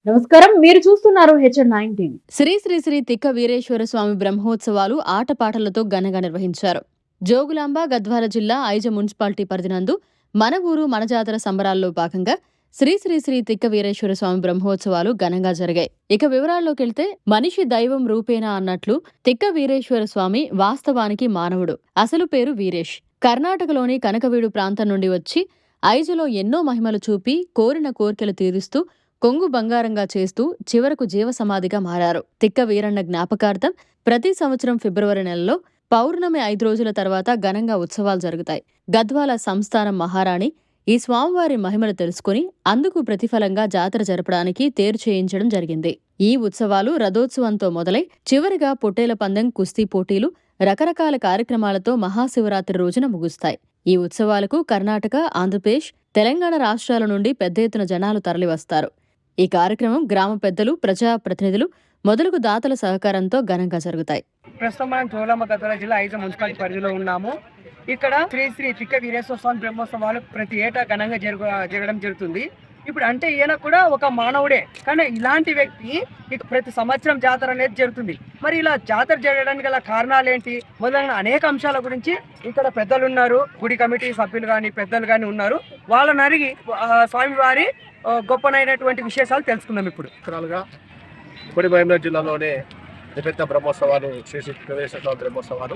నమస్కారం. మీరు చూస్తున్నారు హెచ్ఎన్9 టీవీ. శ్రీ శ్రీ శ్రీ తిక్క వీరేశ్వర స్వామి బ్రహ్మోత్సవాలు ఆటపాటలతో ఘనంగా నిర్వహించారు. జోగులాంబ గద్వాల జిల్లా ఐజ మున్సిపాలిటీ పరిధినందు మన ఊరు మన జాతర సంబరాల్లో భాగంగా శ్రీ శ్రీ శ్రీ తిక్క వీరేశ్వర స్వామి బ్రహ్మోత్సవాలు ఘనంగా జరిగాయి. ఇక వివరాల్లోకెళ్తే మనిషి దైవం రూపేణా అన్నట్లు తిక్క వీరేశ్వర స్వామి వాస్తవానికి మానవుడు. అసలు పేరు వీరేష్. కర్ణాటకలోని కనకవీడు ప్రాంతం నుండి వచ్చి ఐజలో ఎన్నో మహిమలు చూపి కోరిన కోర్కెలు తీరుస్తూ కొంగు బంగారంగా చేస్తూ చివరకు జీవసమాధిగా మారారు. తిక్క వీరన్న జ్ఞాపకార్థం ప్రతి సంవత్సరం ఫిబ్రవరి నెలలో పౌర్ణమి 5 రోజుల తర్వాత ఘనంగా ఉత్సవాలు జరుగుతాయి. గద్వాల సంస్థానం మహారాణి ఈ స్వామివారి మహిమలు తెలుసుకుని అందుకు ప్రతిఫలంగా జాతర జరపడానికి తేరు చేయించడం జరిగింది. ఈ ఉత్సవాలు రథోత్సవంతో మొదలై చివరిగా పొట్టేల పందెం, కుస్తీ పోటీలు, రకరకాల కార్యక్రమాలతో మహాశివరాత్రి రోజున ముగుస్తాయి. ఈ ఉత్సవాలకు కర్ణాటక, ఆంధ్రప్రదేశ్, తెలంగాణ రాష్ట్రాల నుండి పెద్ద ఎత్తున జనాలు తరలివస్తారు. ఈ కార్యక్రమం గ్రామ పెద్దలు, ప్రజా ప్రతినిధులు మొదలగు దాతల సహకారంతో ఘనంగా జరుగుతాయి. ప్రస్తుతం మనం జోగులాంబ గద్వాల జిల్లా ఐజ మున్సిపాలిటీ పరిధిలో ఉన్నాము. ఇక్కడ శ్రీ శ్రీ తిక్క వీరేశ్వర స్వామి బ్రహ్మోత్సవాలు ప్రతి ఏటా ఘనంగా జరగడం జరుగుతుంది. ఇప్పుడు అంటే ఈయన కూడా ఒక మానవుడే, కానీ ఇలాంటి వ్యక్తి ఇక ప్రతి సంవత్సరం జాతర అనేది జరుగుతుంది. మరి ఇలా జాతర జరగడానికి గల కారణాలు ఏంటి, మొదలైన అనేక అంశాల గురించి ఇక్కడ పెద్దలు ఉన్నారు, గుడి కమిటీ సభ్యులు కానీ పెద్దలు కానీ ఉన్నారు. వాళ్ళని అడిగి స్వామివారి గొప్పనైనటువంటి విశేషాలు తెలుసుకుందాం. ఇప్పుడు ఉమ్మడి మహబూబ్నగర్ జిల్లాలోనే అతిపెద్ద బ్రహ్మోత్సవాలు శ్రీ శ్రీ వెంకటేశ్వర స్వామి బ్రహ్మోత్సవాలు.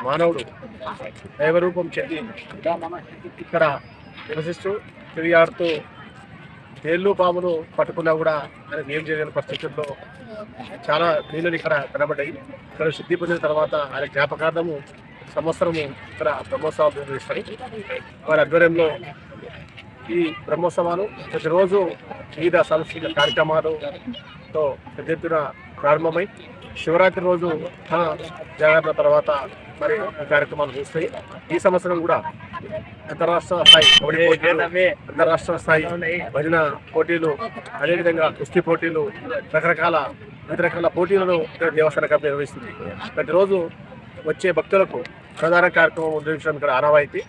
మానవుడు దైవరూపం చెంది ఇక్కడ నివసిస్తూ తిరిగాడుతూ తేళ్ళు పాములు పట్టుకున్నా కూడా ఆయనకు ఏం చేయలేని పరిస్థితుల్లో చాలా నీళ్ళు ఇక్కడ కనబడ్డాయి. ఇక్కడ శుద్ధి పొందిన తర్వాత ఆయన జ్ఞాపకార్థము సంవత్సరము ఇక్కడ బ్రహ్మోత్సవాలు నిర్వహిస్తారు. వారి ఆధ్వర్యంలో ఈ బ్రహ్మోత్సవాలు ప్రతిరోజు వివిధ సాంస్కృతిక కార్యక్రమాలతో పెద్ద ఎత్తున ప్రారంభమై శివరాత్రి రోజు జాగరణ తర్వాత మరి కార్యక్రమాలు చూస్తాయి. ఈ సంవత్సరం కూడా అంతరాష్ట్ర స్థాయి కబడ్డీ పోటీలు, అంతరాష్ట్ర స్థాయి భజన పోటీలు, అదేవిధంగా కుస్తీ పోటీలు, వివిధ రకాల పోటీలను దేవస్థాన కమిటీ నిర్వహిస్తుంది. ప్రతిరోజు వచ్చే భక్తులకు ప్రధాన కార్యక్రమం నిర్వహించడం ఇక్కడ ఆనవాయితీ.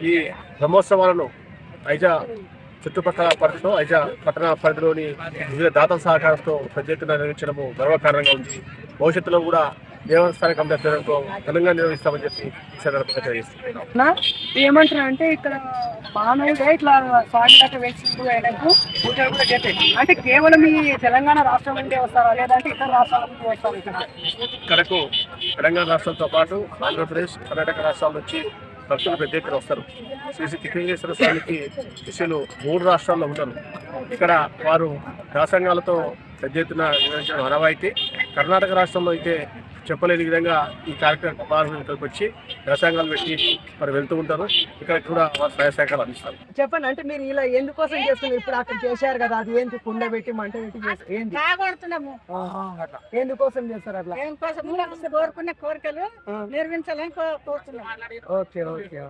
ఈ బ్రహ్మోత్సవాలను ఐజా చుట్టుపక్కల పరిధిలో ఐజా పట్టణ పరిధిలోని వివిధ దాతల సహకారంతో పెద్ద ఎత్తున నిర్వహించడము గర్వకారణంగా ఉంది. భవిష్యత్తులో కూడా దేవస్థాన కమిటీ ఆధ్వర్యంతో ఘనంగా నిర్వహిస్తామని చెప్పి సందర్భంగా తెలియజేస్తున్నాం. ఏమంటారు అంటే ఇక్కడ మానవుడే ఇట్లా స్వామినాథ వేసిండు ఆయనకు పూజలు కూడా చేస్తాయి. అంటే కేవలం ఈ తెలంగాణ రాష్ట్రం నుండి వస్తారా, లేదంటే ఇతర రాష్ట్రాల నుండి వస్తారు? ఇక్కడకు తెలంగాణ రాష్ట్రంతో పాటు ఆంధ్రప్రదేశ్, కర్ణాటక రాష్ట్రాల నుంచి భక్తులు పెద్ద ఎత్తున వస్తారు. శ్రీ శ్రీ తిక్క వీరేశ్వర స్వామికి శిష్యులు 3 రాష్ట్రాల్లో ఉంటారు. ఇక్కడ వారు వ్యాసంగాలతో పెద్ద ఎత్తున నిర్వహించడం ఆనవాయితీ. కర్ణాటక రాష్ట్రంలో అయితే చెప్పలేని విధంగా ఈ కార్యక్రమం ఇక్కడికి వచ్చి వ్యాసంగాలు పెట్టి మరి వెళ్తూ ఉంటారు. ఇక్కడ కూడా వారు సహాయ సహకారాలు అందిస్తారు. చెప్పండి, అంటే మీరు ఇలా ఎందుకోసం చేస్తున్నారు? ఇప్పుడు అక్కడ చేశారు కదా, అది ఏంటి కుండ పెట్టి మంట పెట్టి ఏంటి ఎందుకోసం చేస్తారు? అట్లా కోరుకునే కోరికలు నిర్మించాలని కోరుతున్నాం. Okay okay.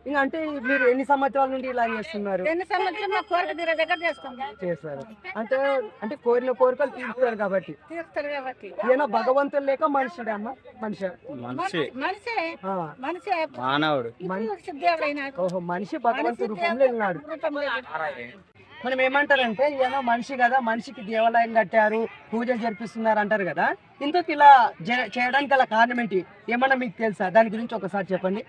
ఇంకా అంటే మీరు ఎన్ని సంవత్సరాల నుండి ఇలా చేస్తున్నారు? ఎన్ని సంవత్సరం కోరిక తీరే దగ్గర చేస్తారు అంటే అంటే కోరిన కోరికలు తీరుస్తారు కాబట్టి. ఈయన భగవంతుడు లేక మనుషుడే అమ్మ? మనిషి మానవుడు. ఓహో, మనిషి భగవంతుడు రూపంలో ఉన్నాడు. మనం ఏమంటారంటే ఈయన మనిషి కదా, మనిషికి దేవాలయం కట్టారు, పూజలు జరిపిస్తున్నారు అంటారు కదా. ఇంతకు ఇలా చేయడానికి గల కారణం ఏంటి, ఏమన్నా మీకు తెలుసా? దాని గురించి ఒకసారి చెప్పండి.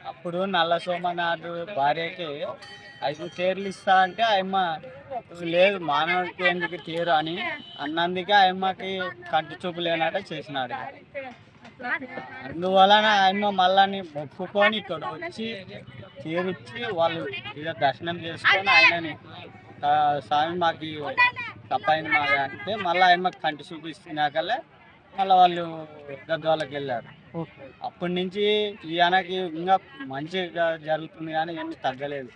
అప్పుడు నల్ల సోమనాథు భార్యకి 5 తేర్లు ఇస్తా అంటే ఆయమ్మ లేదు మానవుడికి ఎందుకు తీరు అని అన్నందుకే ఆయమ్మకి కంటి చూపు లేనట్టు చేసినాడు. అందువలన ఆయమ్మ మళ్ళీ మొక్కుకొని ఇక్కడ వచ్చి తీరిచ్చి వాళ్ళు దర్శనం చేసుకొని ఆయనని స్వామి మాకు తప్పైంది మా అంటే మళ్ళీ ఆయమ్మకి కంటి చూపు ఇస్తున్నాకలే మళ్ళీ వాళ్ళు గద్వాలకి వెళ్ళారు. అప్పటి నుంచి ఈయనకి ఇంకా మంచిగా జరుగుతుంది కానీ ఏమి తగ్గలేదు.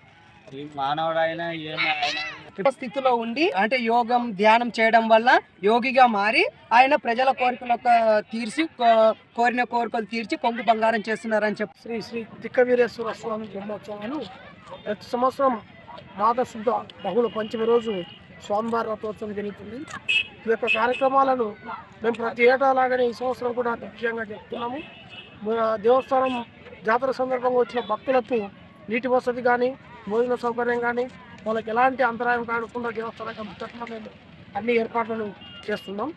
ఈ మానవుడైనా ఏమైనా స్థితిలో ఉండి అంటే యోగం ధ్యానం చేయడం వల్ల యోగిగా మారి ఆయన ప్రజల కోరికలకు తీర్చి కోరిన కోరికలు తీర్చి కొంగు బంగారం చేస్తున్నారని చెప్పి శ్రీ శ్రీ తిక్క వీరేశ్వర స్వామి బ్రహ్మోత్సవాలు ప్రతి సంవత్సరం మాఘ శుద్ధ బహుళ పంచమి రోజు స్వామివారి రథోత్సవం జరుగుతుంది. ఈ యొక్క కార్యక్రమాలను మేము ప్రతి ఏటా లాగానే ఈ సంవత్సరం కూడా దిగ్విజయంగా జరుపుతున్నాము. దేవస్థానం జాతర సందర్భంగా వచ్చిన భక్తులకు నీటి వసతి కానీ, భోజన సౌకర్యం కానీ, వాళ్ళకి ఎలాంటి అంతరాయం కాకుండా దేవస్థానం కమిటీ తరఫున మేము అన్ని ఏర్పాట్లను చేస్తున్నాం.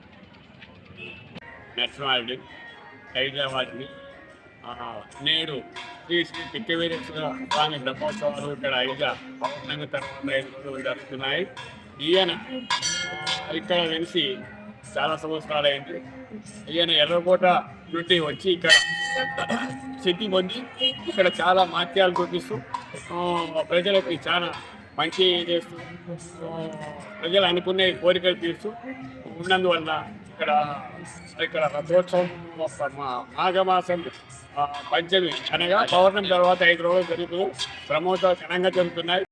నర్సింహారెడ్డి హైదరాబాద్ని నేడు శ్రీ శ్రీ పిక్క వీరేశ్వర స్వామి బ్రహ్మోత్సవాలు ఇక్కడ పౌర్ణమి తర్వాత 5 రోజులు జరుగుతున్నాయి. ఈయన ఇక్కడ వెలిసి చాలా సంవత్సరాలైంది. ఈయన ఎర్రకోట నుండి వచ్చి ఇక్కడ సిద్ధి పొంది ఇక్కడ చాలా మాత్యాలు చూపిస్తూ ప్రజలకి చాలా మంచి చేస్తూ ప్రజలు అనుకునే కోరికలు తీరుస్తూ ఉన్నందువల్ల ఇక్కడ రథోత్సవం మాఘమాసం పంచమి అనగా పౌర్ణమి తర్వాత 5 రోజులు జరుగుతూ బ్రహ్మోత్సవాలు ఘనంగా జరుగుతున్నాయి.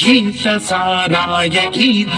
गीत साराय गीत